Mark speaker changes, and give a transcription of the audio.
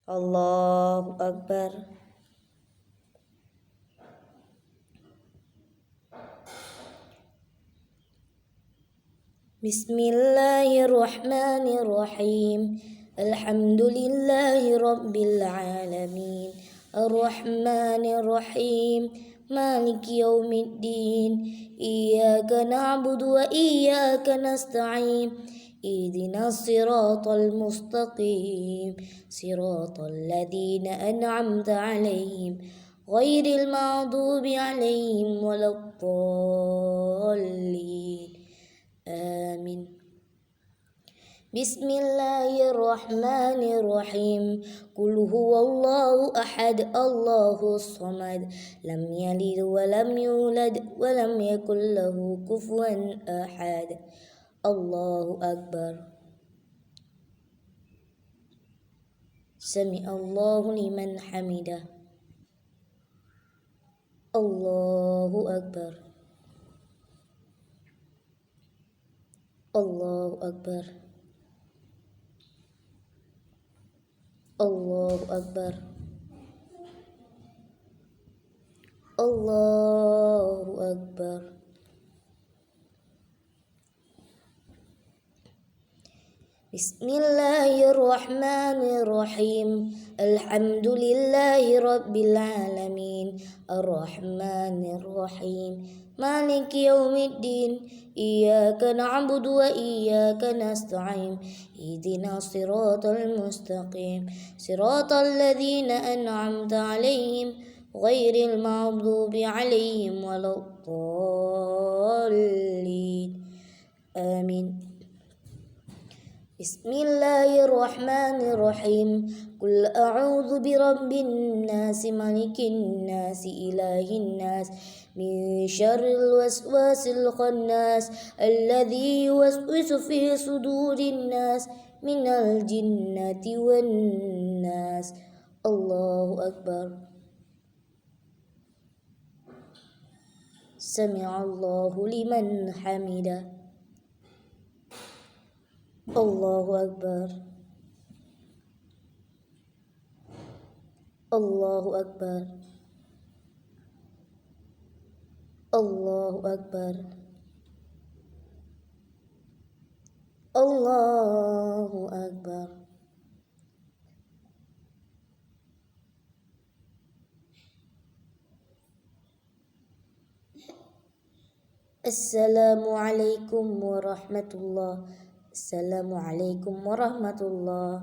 Speaker 1: الله أكبر. بسم الله الرحمن الرحيم. الحمد لله رب العالمين الرحمن الرحيم مالك يوم الدين إياك نعبد وإياك نستعين اهدنا الصراط المستقيم صراط الذين أنعمت عليهم غير المغضوب عليهم ولا الضالين آمين. بسم الله الرحمن الرحيم قل هو الله أحد الله الصمد لم يلد ولم يولد ولم يكن له كفوا أحد الله أكبر. سمع الله لمن حمده. الله أكبر. الله أكبر. الله أكبر. الله أكبر. بسم الله الرحمن الرحيم الحمد لله رب العالمين الرحمن الرحيم مالك يوم الدين إياك نعبد وإياك نستعين اهدنا الصراط المستقيم صراط الذين أنعمت عليهم غير المغضوب عليهم ولا الضالين آمين. بسم الله الرحمن الرحيم قل أعوذ برب الناس ملك الناس إله الناس من شر الوسواس الخناس الذي يوسوس في صدور الناس من الجنة والناس الله أكبر. سمع الله لمن حمده. الله أكبر. الله أكبر. الله أكبر. الله أكبر. السلام عليكم ورحمة الله. السلام عليكم ورحمة الله.